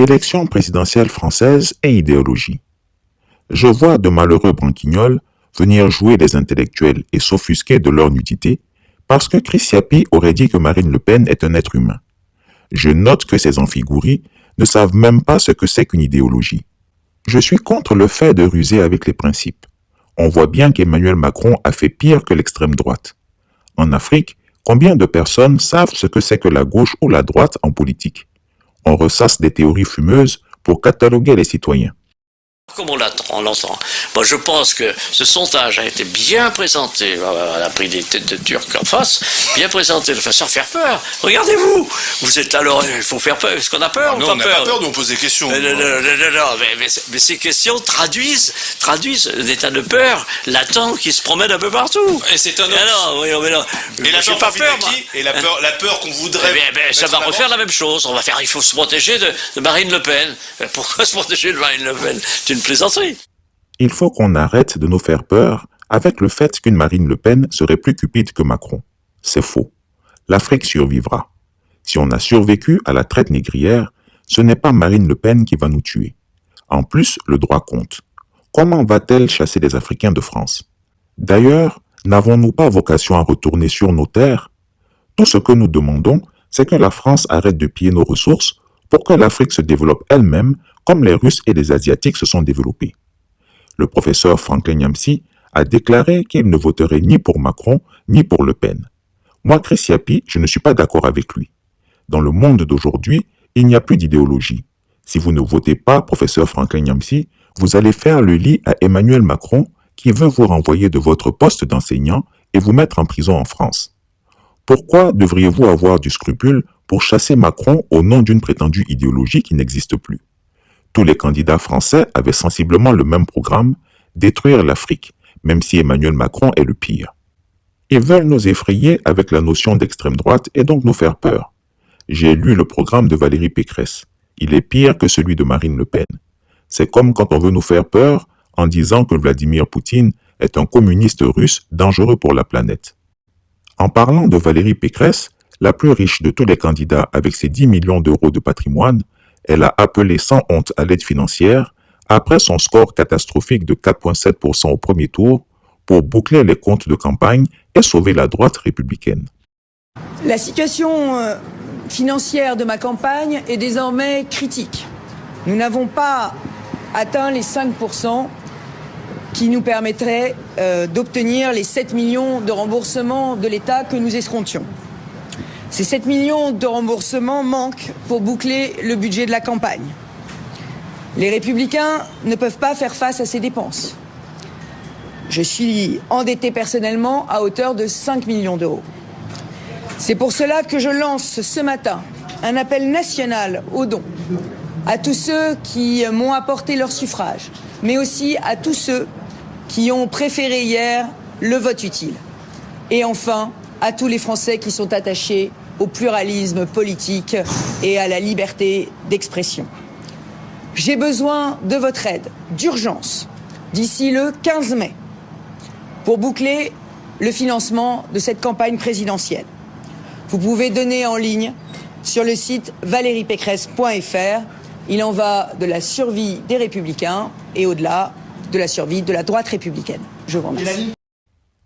Élection présidentielle française et idéologie. Je vois de malheureux branquignoles venir jouer les intellectuels et s'offusquer de leur nudité parce que Chris Yapi aurait dit que Marine Le Pen est un être humain. Je note que ces amphigouris ne savent même pas ce que c'est qu'une idéologie. Je suis contre le fait de ruser avec les principes. On voit bien qu'Emmanuel Macron a fait pire que l'extrême droite. En Afrique, combien de personnes savent ce que c'est que la gauche ou la droite en politique? On ressasse des théories fumeuses pour cataloguer les citoyens. Comme on l'entend. Moi, je pense que ce sondage a été bien présenté. On a pris des têtes de Turcs en face, bien présenté de façon à faire peur. Regardez-vous, vous êtes alors, il faut faire peur. Est-ce qu'on a peur? Non, on n'a pas peur, nous on pose des questions. Non, mais ces questions traduisent un état de peur latent qui se promène un peu partout. Et c'est un autre. Non. Et la peur, pas peur, et la peur qu'on voudrait. Ça va refaire la même chose. Il faut se protéger de Marine Le Pen. Pourquoi se protéger de Marine Le Pen? C'est une plaisanterie. Il faut qu'on arrête de nous faire peur avec le fait qu'une Marine Le Pen serait plus cupide que Macron. C'est faux. L'Afrique survivra. Si on a survécu à la traite négrière, ce n'est pas Marine Le Pen qui va nous tuer. En plus, le droit compte. Comment va-t-elle chasser les Africains de France? D'ailleurs, n'avons-nous pas vocation à retourner sur nos terres? Tout ce que nous demandons, c'est que la France arrête de piller nos ressources pour que l'Afrique se développe elle-même comme les Russes et les Asiatiques se sont développés. Le professeur Franklin Nyamsi a déclaré qu'il ne voterait ni pour Macron ni pour Le Pen. Moi, Chris Yapi, je ne suis pas d'accord avec lui. Dans le monde d'aujourd'hui, il n'y a plus d'idéologie. Si vous ne votez pas professeur Franklin Nyamsi, vous allez faire le lit à Emmanuel Macron qui veut vous renvoyer de votre poste d'enseignant et vous mettre en prison en France. Pourquoi devriez-vous avoir du scrupule pour chasser Macron au nom d'une prétendue idéologie qui n'existe plus? Tous les candidats français avaient sensiblement le même programme, détruire l'Afrique, même si Emmanuel Macron est le pire. Ils veulent nous effrayer avec la notion d'extrême droite et donc nous faire peur. J'ai lu le programme de Valérie Pécresse. Il est pire que celui de Marine Le Pen. C'est comme quand on veut nous faire peur en disant que Vladimir Poutine est un communiste russe dangereux pour la planète. En parlant de Valérie Pécresse, la plus riche de tous les candidats avec ses 10 millions d'euros de patrimoine, elle a appelé sans honte à l'aide financière après son score catastrophique de 4,7% au premier tour pour boucler les comptes de campagne et sauver la droite républicaine. La situation financière de ma campagne est désormais critique. Nous n'avons pas atteint les 5% qui nous permettraient d'obtenir les 7 millions de remboursements de l'État que nous escomptions. Ces 7 millions de remboursements manquent pour boucler le budget de la campagne. Les Républicains ne peuvent pas faire face à ces dépenses. Je suis endetté personnellement à hauteur de 5 millions d'euros. C'est pour cela que je lance ce matin un appel national aux dons à tous ceux qui m'ont apporté leur suffrage, mais aussi à tous ceux qui ont préféré hier le vote utile. Et enfin, à tous les Français qui sont attachés au pluralisme politique et à la liberté d'expression. J'ai besoin de votre aide d'urgence d'ici le 15 mai pour boucler le financement de cette campagne présidentielle. Vous pouvez donner en ligne sur le site valeriepécresse.fr. Il en va de la survie des Républicains et au-delà de la survie de la droite républicaine. Je vous remercie.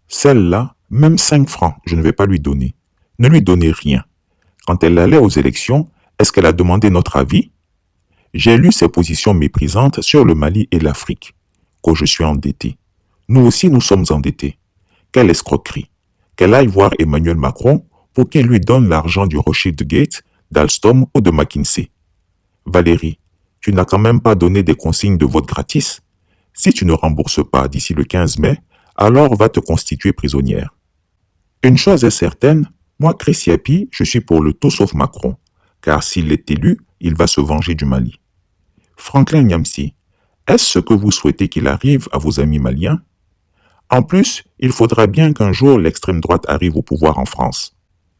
Celle-là, même 5 francs, je ne vais pas lui donner. Ne lui donnez rien. Quand elle allait aux élections, est-ce qu'elle a demandé notre avis? J'ai lu ses positions méprisantes sur le Mali et l'Afrique. Que je suis endetté. Nous aussi, nous sommes endettés. Quelle escroquerie. Qu'elle aille voir Emmanuel Macron pour qu'il lui donne l'argent du Rothschild Gate, d'Alstom ou de McKinsey. Valérie, tu n'as quand même pas donné des consignes de vote gratis. Si tu ne rembourses pas d'ici le 15 mai, alors va te constituer prisonnière. Une chose est certaine, moi, Chris Yapi, je suis pour le tout sauf Macron, car s'il est élu, il va se venger du Mali. Franklin Nyamsi, est-ce ce que vous souhaitez qu'il arrive à vos amis maliens? En plus, il faudra bien qu'un jour l'extrême droite arrive au pouvoir en France.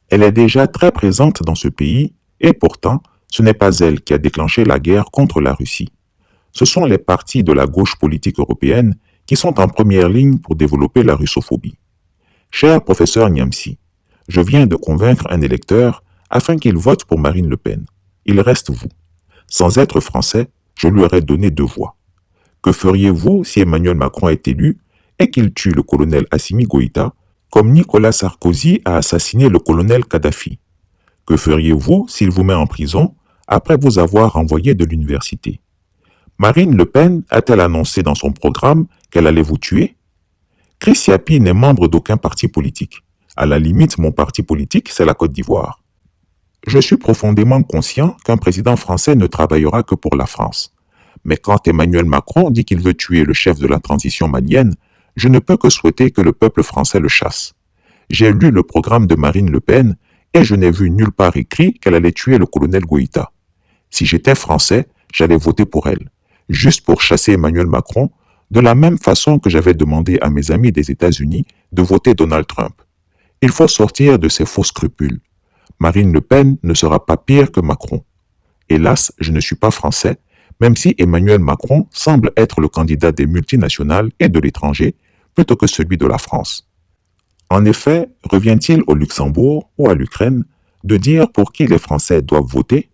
Elle est déjà très présente dans ce pays, et pourtant, ce n'est pas elle qui a déclenché la guerre contre la Russie. Ce sont les partis de la gauche politique européenne qui sont en première ligne pour développer la russophobie. Cher professeur Nyamsi, je viens de convaincre un électeur afin qu'il vote pour Marine Le Pen. Il reste vous. Sans être français, je lui aurais donné 2 voix. Que feriez-vous si Emmanuel Macron est élu et qu'il tue le colonel Assimi Goïta, comme Nicolas Sarkozy a assassiné le colonel Kadhafi? Que feriez-vous s'il vous met en prison après vous avoir envoyé de l'université? Marine Le Pen a-t-elle annoncé dans son programme qu'elle allait vous tuer? Chris Yapi n'est membre d'aucun parti politique. À la limite, mon parti politique, c'est la Côte d'Ivoire. Je suis profondément conscient qu'un président français ne travaillera que pour la France. Mais quand Emmanuel Macron dit qu'il veut tuer le chef de la transition malienne, je ne peux que souhaiter que le peuple français le chasse. J'ai lu le programme de Marine Le Pen et je n'ai vu nulle part écrit qu'elle allait tuer le colonel Goïta. Si j'étais français, j'allais voter pour elle, juste pour chasser Emmanuel Macron, de la même façon que j'avais demandé à mes amis des États-Unis de voter Donald Trump. Il faut sortir de ces faux scrupules. Marine Le Pen ne sera pas pire que Macron. Hélas, je ne suis pas français, même si Emmanuel Macron semble être le candidat des multinationales et de l'étranger plutôt que celui de la France. En effet, revient-il au Luxembourg ou à l'Ukraine de dire pour qui les Français doivent voter?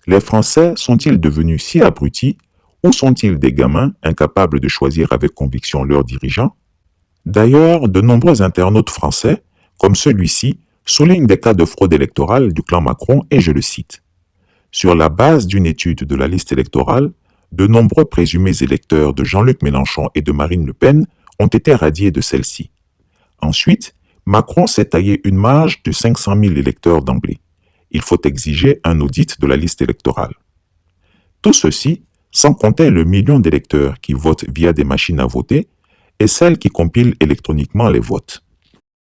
Les Français sont-ils devenus si abrutis ou sont-ils des gamins incapables de choisir avec conviction leurs dirigeants? D'ailleurs, de nombreux internautes français, comme celui-ci, soulignent des cas de fraude électorale du clan Macron et je le cite. Sur la base d'une étude de la liste électorale, de nombreux présumés électeurs de Jean-Luc Mélenchon et de Marine Le Pen ont été radiés de celle-ci. Ensuite, Macron s'est taillé une marge de 500 000 électeurs d'emblée. Il faut exiger un audit de la liste électorale. Tout ceci, sans compter le million d'électeurs qui votent via des machines à voter et celles qui compilent électroniquement les votes.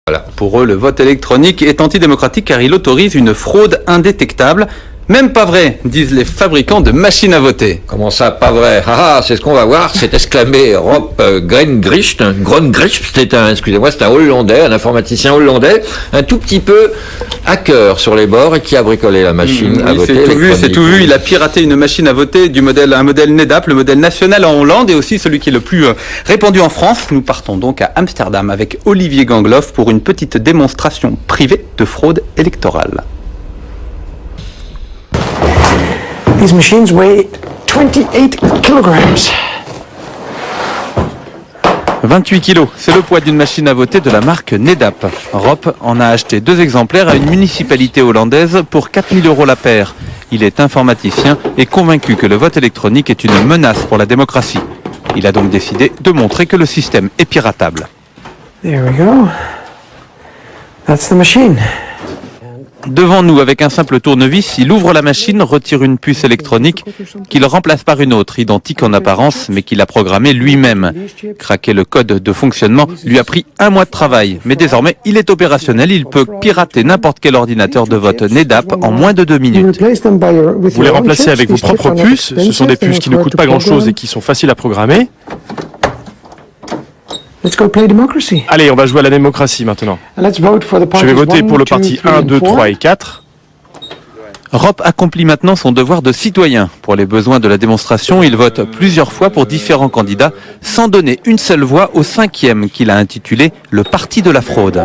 Voilà. Pour eux, le vote électronique est antidémocratique car il autorise une fraude indétectable. Même pas vrai, disent les fabricants de machines à voter. Comment ça, pas vrai? Ah, c'est ce qu'on va voir, c'est exclamé Rob Grengricht. Grengricht, c'est un Hollandais, un informaticien hollandais, un tout petit peu hacker sur les bords et qui a bricolé la machine à voter. C'est tout vu, il a piraté une machine à voter un modèle NEDAP, le modèle national en Hollande et aussi celui qui est le plus répandu en France. Nous partons donc à Amsterdam avec Olivier Gangloff pour une petite démonstration privée de fraude électorale. These machines weigh 28 kilograms. 28 kilos, c'est le poids d'une machine à voter de la marque NEDAP. Rob en a acheté 2 exemplaires à une municipalité hollandaise pour 4 000 € la paire. Il est informaticien et convaincu que le vote électronique est une menace pour la démocratie. Il a donc décidé de montrer que le système est piratable. There we go. That's the machine. Devant nous, avec un simple tournevis, il ouvre la machine, retire une puce électronique qu'il remplace par une autre, identique en apparence, mais qu'il a programmée lui-même. Craquer le code de fonctionnement lui a pris 1 mois de travail, mais désormais, il est opérationnel, il peut pirater n'importe quel ordinateur de vote NEDAP en moins de 2 minutes. Vous les remplacez avec vos propres puces, ce sont des puces qui ne coûtent pas grand-chose et qui sont faciles à programmer. Let's go play democracy. Allez, on va jouer à la démocratie maintenant. Je vais voter pour le parti 1, 2, 3 et 4. Rob accomplit maintenant son devoir de citoyen. Pour les besoins de la démonstration, il vote plusieurs fois pour différents candidats, sans donner une seule voix au 5e qu'il a intitulé « Le Parti de la fraude ».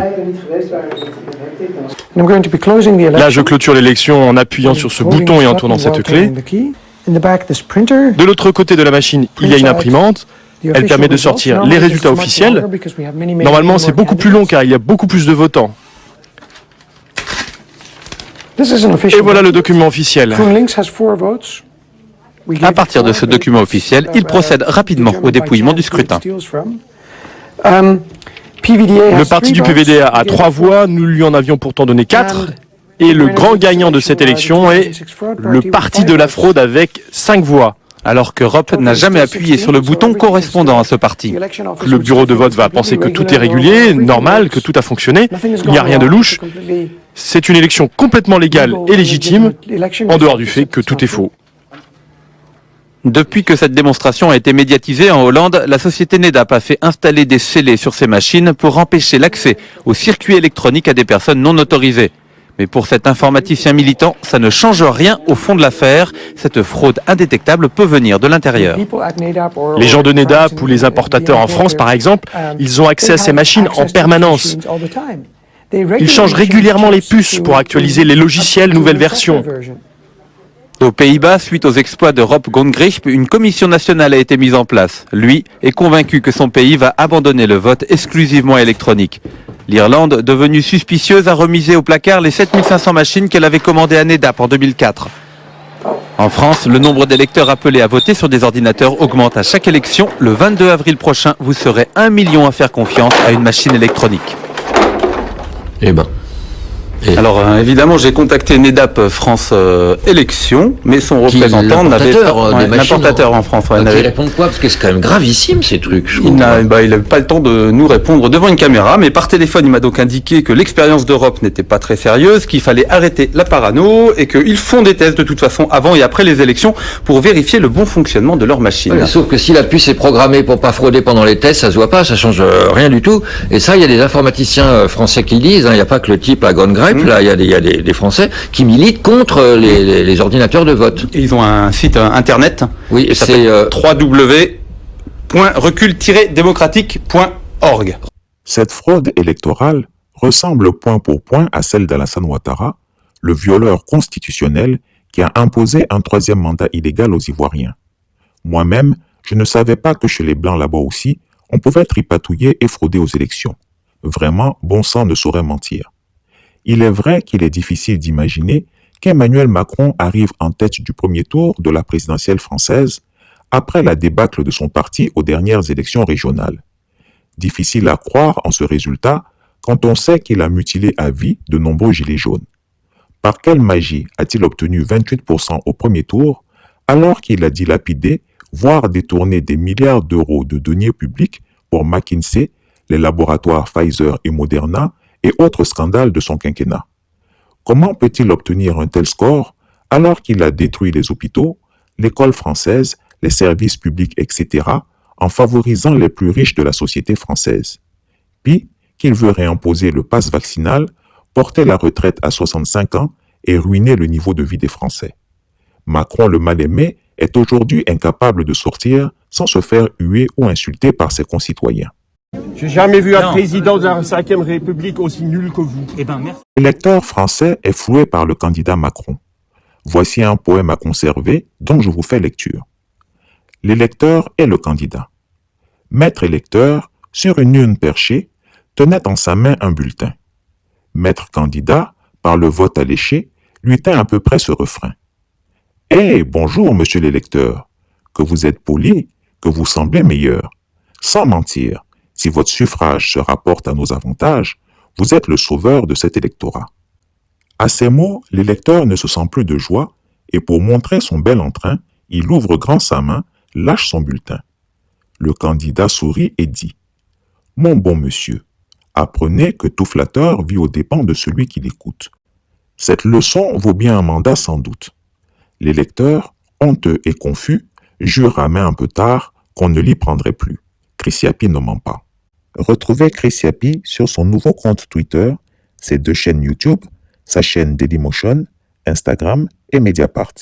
Là, je clôture l'élection en appuyant sur ce bouton et en tournant cette clé. De l'autre côté de la machine, il y a une imprimante. Elle permet de sortir les résultats officiels. Normalement, c'est beaucoup plus long car il y a beaucoup plus de votants. Et voilà le document officiel. À partir de ce document officiel, il procède rapidement au dépouillement du scrutin. Le parti du PVDA a 3 voix, nous lui en avions pourtant donné 4. Et le grand gagnant de cette élection est le parti de la fraude avec 5 voix. Alors que Rob n'a jamais appuyé sur le bouton correspondant à ce parti. Le bureau de vote va penser que tout est régulier, normal, que tout a fonctionné, il n'y a rien de louche. C'est une élection complètement légale et légitime, en dehors du fait que tout est faux. Depuis que cette démonstration a été médiatisée en Hollande, la société NEDAP a fait installer des scellés sur ses machines pour empêcher l'accès aux circuits électroniques à des personnes non autorisées. Mais pour cet informaticien militant, ça ne change rien au fond de l'affaire. Cette fraude indétectable peut venir de l'intérieur. Les gens de NEDAP ou les importateurs en France, par exemple, ils ont accès à ces machines en permanence. Ils changent régulièrement les puces pour actualiser les logiciels nouvelles versions. Aux Pays-Bas, suite aux exploits de Rob Gongrich, une commission nationale a été mise en place. Lui est convaincu que son pays va abandonner le vote exclusivement électronique. L'Irlande, devenue suspicieuse, a remisé au placard les 7500 machines qu'elle avait commandées à NEDAP en 2004. En France, le nombre d'électeurs appelés à voter sur des ordinateurs augmente à chaque élection. Le 22 avril prochain, vous serez 1 million à faire confiance à une machine électronique. Eh ben. Alors évidemment, j'ai contacté NEDAP France Élections, mais son représentant n'avait pas l'importateur en France. Ils répondent quoi? Parce que c'est quand même gravissime ces trucs. Il n'avait pas le temps de nous répondre devant une caméra, mais par téléphone, il m'a donc indiqué que l'expérience d'Europe n'était pas très sérieuse, qu'il fallait arrêter la parano et qu'ils font des tests de toute façon avant et après les élections pour vérifier le bon fonctionnement de leur machine. Ouais, sauf que si la puce est programmée pour pas frauder pendant les tests, ça se voit pas, ça change rien du tout. Et ça, il y a des informaticiens français qui le disent. Il n'y a pas que le type à Gongrep. Là, il y a des Français qui militent contre les ordinateurs de vote. Et ils ont un site internet. Oui, c'est www.recul-démocratique.org. Cette fraude électorale ressemble point pour point à celle d'Alassane Ouattara, le violeur constitutionnel qui a imposé un 3e mandat illégal aux Ivoiriens. Moi-même, je ne savais pas que chez les Blancs là-bas aussi, on pouvait tripatouiller et frauder aux élections. Vraiment, bon sang ne saurait mentir. Il est vrai qu'il est difficile d'imaginer qu'Emmanuel Macron arrive en tête du premier tour de la présidentielle française après la débâcle de son parti aux dernières élections régionales. Difficile à croire en ce résultat quand on sait qu'il a mutilé à vie de nombreux gilets jaunes. Par quelle magie a-t-il obtenu 28% au premier tour alors qu'il a dilapidé, voire détourné des milliards d'euros de deniers publics pour McKinsey, les laboratoires Pfizer et Moderna et autres scandales de son quinquennat? Comment peut-il obtenir un tel score alors qu'il a détruit les hôpitaux, l'école française, les services publics, etc., en favorisant les plus riches de la société française? Puis qu'il veut réimposer le pass vaccinal, porter la retraite à 65 ans et ruiner le niveau de vie des Français. Macron le mal-aimé est aujourd'hui incapable de sortir sans se faire huer ou insulter par ses concitoyens. J'ai jamais vu un président de la 5e République aussi nul que vous. L'électeur français est floué par le candidat Macron. Voici un poème à conserver dont je vous fais lecture. L'électeur est le candidat. Maître électeur, sur une urne perchée, tenait en sa main un bulletin. Maître candidat, par le vote alléché, lui tint à peu près ce refrain. « Eh, bonjour, monsieur l'électeur, que vous êtes poli, que vous semblez meilleur. Sans mentir, si votre suffrage se rapporte à nos avantages, vous êtes le sauveur de cet électorat. » À ces mots, l'électeur ne se sent plus de joie et pour montrer son bel entrain, il ouvre grand sa main, lâche son bulletin. Le candidat sourit et dit « Mon bon monsieur, apprenez que tout flatteur vit aux dépens de celui qui l'écoute. Cette leçon vaut bien un mandat sans doute. » L'électeur, honteux et confus, jure à main un peu tard qu'on ne l'y prendrait plus. Chris Yapi ne ment pas. Retrouvez Chris Yapi sur son nouveau compte Twitter, ses 2 chaînes YouTube, sa chaîne Dailymotion, Instagram et Mediapart.